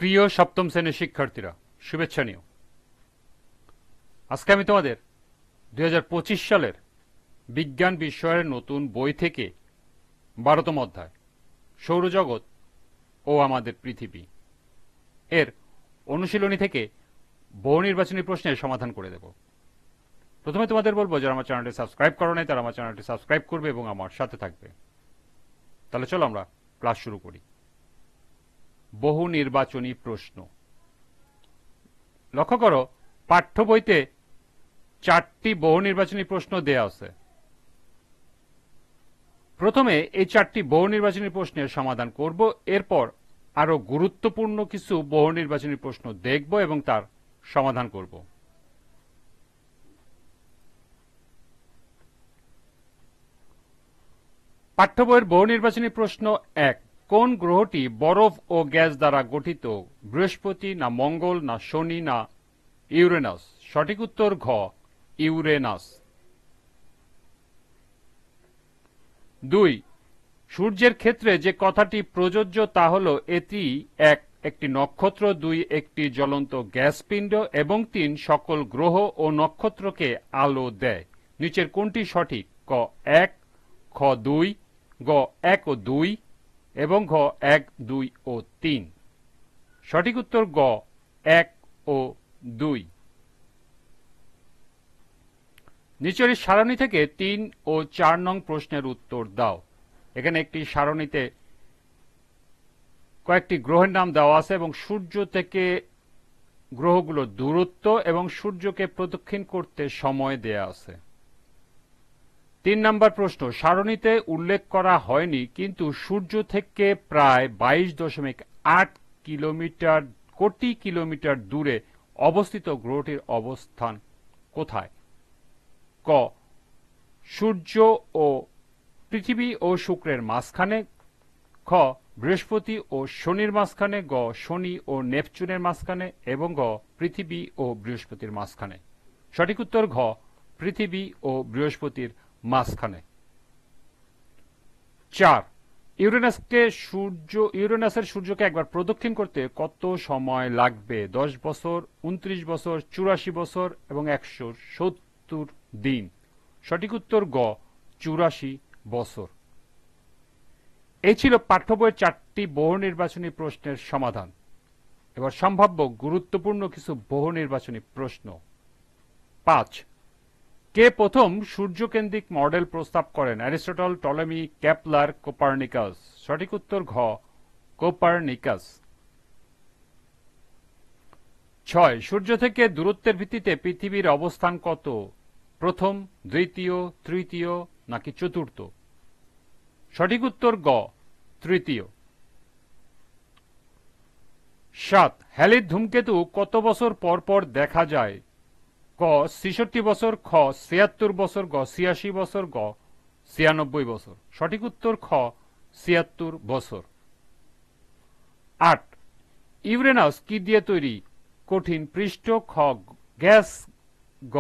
প্রিয় সপ্তম শ্রেণীর শিক্ষার্থীরা, শুভেচ্ছা নিও। আজকে আমি তোমাদের 2025 সালের বিজ্ঞান বিষয়ের নতুন বই থেকে 12তম অধ্যায় সৌরজগৎ ও আমাদের পৃথিবী এর অনুশীলনী থেকে বহু নির্বাচনী প্রশ্নের সমাধান করে দেব। প্রথমে তোমাদের বলবো, যারা আমার চ্যানেলটি সাবস্ক্রাইব করো নাই তারা আমার চ্যানেলটি সাবস্ক্রাইব করবে এবং আমার সাথে থাকবে। তাহলে চলো আমরা ক্লাস শুরু করি। বহু নির্বাচনী প্রশ্ন। লক্ষ্য করো, পাঠ্য বইতে 4টি বহু নির্বাচনী প্রশ্ন দেয়া আছে। প্রথমে এই 4টি বহু নির্বাচনী প্রশ্নের সমাধান করব, এরপর আরো গুরুত্বপূর্ণ কিছু বহু নির্বাচনী প্রশ্ন দেখব এবং তার সমাধান করব। পাঠ্য বইয়ের বহু নির্বাচনী প্রশ্ন 1। কোন গ্রহটি বরফ ও গ্যাস দ্বারা গঠিত? বৃহস্পতি, না মঙ্গল, না শনি, না ইউরেনাস? সঠিক উত্তর ঘ, ইউরেনাস। 2। সূর্যের ক্ষেত্রে যে কথাটি প্রযোজ্য তা হল এটি 1 একটি নক্ষত্র, 2 একটি জ্বলন্ত গ্যাস পিণ্ড এবং 3 সকল গ্রহ ও নক্ষত্রকে আলো দেয়। নিচের কোনটি সঠিক? ক 1, খ 2, গ 1 ও 2 এবং ঘ 1, 2 ও 3। সঠিক উত্তর গ 1 ও 2। নিচের সারণী থেকে 3 ও 4 নং প্রশ্নের উত্তর দাও। এখানে একটি সারণীতে কয়েকটি গ্রহের নাম দেওয়া আছে এবং সূর্য থেকে গ্রহগুলোর দূরত্ব এবং সূর্যকে প্রদক্ষিণ করতে সময় দেয়া আছে। 3 নম্বর প্রশ্ন, সারণীতে উল্লেখ করা হয়নি কিন্তু সূর্য থেকে প্রায় 22.8 কোটি কিলোমিটার দূরে অবস্থিত গ্রহটির অবস্থান কোথায়? ক সূর্য ও পৃথিবী ও শুক্রের মাঝখানে, খ বৃহস্পতি ও শনির মাঝখানে, গ শনি ও নেপচুনের মাঝখানে এবং গ পৃথিবী ও বৃহস্পতির মাঝখানে। সঠিক উত্তর ঘ, পৃথিবী ও বৃহস্পতির মাঝখানে। 4। ইউরেনাসের সূর্যকে একবার প্রদক্ষিণ করতে কত সময় লাগবে? 10 বছর, 29 বছর, 84 বছর এবং 170 দিন। সঠিক উত্তর গ, 84 বছর। এই ছিল পাঠ্য বইয়ের 4টি বহু নির্বাচনী প্রশ্নের সমাধান। এবার সম্ভাব্য গুরুত্বপূর্ণ কিছু বহু নির্বাচনী প্রশ্ন। 5। কে প্রথম সূর্যকেন্দ্রিক মডেল প্রস্তাব করেন? Aristotle, Ptolemy, Kepler, Copernicus? সঠিক উত্তর ঘ, কোপার্নিকাস। 6। সূর্য থেকে দূরত্বের ভিত্তিতে পৃথিবীর অবস্থান কত? প্রথম, দ্বিতীয়, তৃতীয় নাকি চতুর্থ? সঠিক উত্তর গ, তৃতীয়। 7। হ্যালির ধূমকেতু কত বছর পর পর দেখা যায়? ক 66 বছর, খ 76 বছর, গ 86 বছর, গ 96 বছর। সঠিক উত্তর খ, 76 বছর। 8। ইউরেনাস কি দিয়ে তৈরি? কঠিন পৃষ্ঠ, খ গ্যাস, গ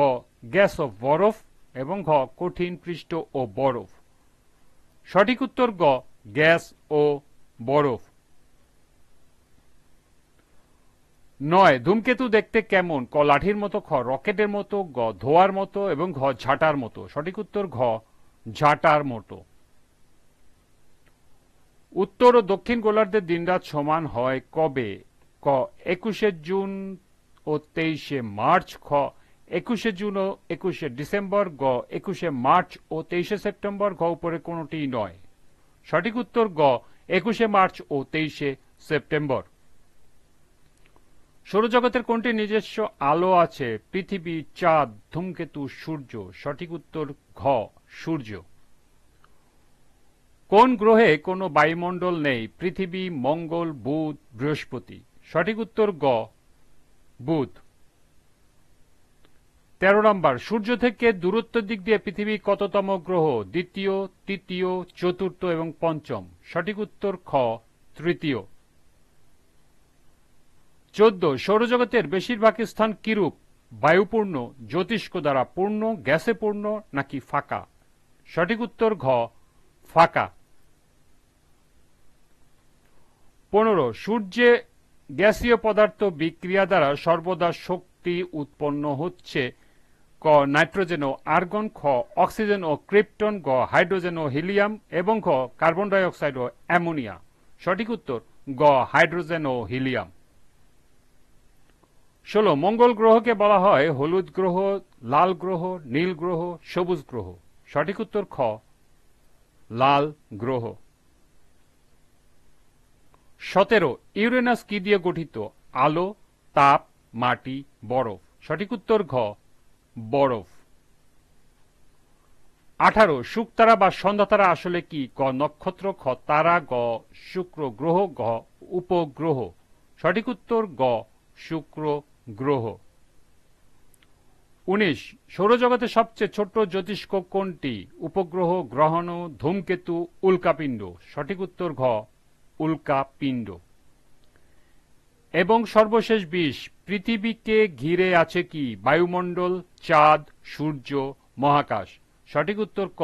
গ্যাস ও বরফ এবং ঘ কঠিন পৃষ্ঠ ও বরফ। সঠিক উত্তর গ, গ্যাস ও বরফ। 9। ধূমকেতু দেখতে কেমন? ক লাঠির মতো, খ রকেটের মতো, গ ধোঁয়ার মতো এবং ঘ ঝাঁটার মতো। সঠিক উত্তর ঘ, ঝাঁটার মতো। উত্তর ও দক্ষিণ গোলার্ধের দিনরাত সমান হয় কবে? ক 21শে জুন ও 23শে মার্চ, খ 21শে জুন ও 21শে ডিসেম্বর, গ 21শে মার্চ ও 23শে সেপ্টেম্বর, ঘ উপরে কোনটি নয়। সঠিক উত্তর গ 21শে মার্চ ও 23শে সেপ্টেম্বর। সৌরজগতের কোনটি নিজস্ব আলো আছে? পৃথিবী, চাঁদ, ধূমকেতু, সূর্য? সঠিক উত্তর ঘ, সূর্য। কোন গ্রহে কোনো বায়ুমণ্ডল নেই? পৃথিবী, মঙ্গল, বুধ, বৃহস্পতি? সঠিক উত্তর গ, বুধ। 13 নম্বর, সূর্য থেকে দূরত্বের দিক দিয়ে পৃথিবী কততম গ্রহ? দ্বিতীয়, তৃতীয়, চতুর্থ এবং পঞ্চম? সঠিক উত্তর খ, তৃতীয়। 14। সৌরজগতের বেশিরভাগ স্থান কিরূপ? বায়ুপূর্ণ, জ্যোতিষ্ক দ্বারা পূর্ণ, গ্যাসে পূর্ণ নাকি ফাঁকা? সঠিক উত্তর ঘ, ফাঁকা। 15। সূর্যে গ্যাসীয় পদার্থ বিক্রিয়া দ্বারা সর্বদা শক্তি উৎপন্ন হচ্ছে? ক নাইট্রোজেন ও আর্গন, খ অক্সিজেন ও ক্রিপ্টন, গ হাইড্রোজেন ও হিলিয়াম এবং খ কার্বন ডাই অক্সাইড ও অ্যামোনিয়া। সঠিক উত্তর গ হাইড্রোজেন ও হিলিয়াম। 16 মঙ্গল গ্রহকে বলা হয় হলুদ গ্রহ, লাল গ্রহ, নীল গ্রহ, সবুজ গ্রহ। সঠিক উত্তর খ লাল গ্রহ। 17 ইউরেনাস কি দিয়ে গঠিত? আলো, তাপ, মাটি, বরফ। সঠিক উত্তর ঘ বরফ। 18 শুকতারা বা সন্ধ্যাতারা আসলে কি? ক নক্ষত্র, খ তারা, গ শুক্র গ্রহ, গ উপগ্রহ। সঠিক উত্তর গ শুক্র গ্রহ। 19 সৌরজগতের সবচেয়ে ছোট জ্যোতিষ্ক কোনটি? উপগ্রহ, গ্রহাণু, ধূমকেতু, উল্কাপিণ্ড। সঠিক উত্তর ঘ উল্কাপিণ্ড। এবং সর্বশেষ 20 পৃথিবীকে ঘিরে আছে কি? বায়ুমণ্ডল, চাঁদ, সূর্য, মহাকাশ। সঠিক উত্তর ক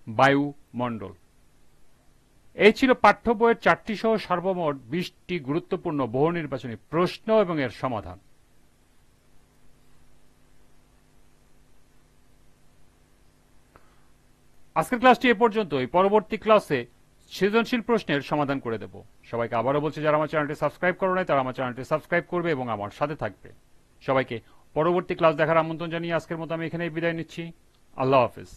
বায়ুমণ্ডল। এই ছিল পাঠ্য বইয়ের 4টি সহ সর্বমোট 20টি গুরুত্বপূর্ণ বহু নির্বাচনী প্রশ্ন এবং এর সমাধান। আজকের ক্লাসটি এ পর্যন্তই। পরবর্তী ক্লাসে সৃজনশীল প্রশ্নের সমাধান করে দেব। সবাইকে আবারও বলছি, যারা আমার চ্যানেলটি সাবস্ক্রাইব করো নাই তারা আমার চ্যানেলটি সাবস্ক্রাইব করবে এবং আমার সাথে থাকবে। সবাইকে পরবর্তী ক্লাস দেখার আমন্ত্রণ জানিয়ে আজকের মতো আমি এখানেই বিদায় নিচ্ছি। আল্লাহ হাফেজ।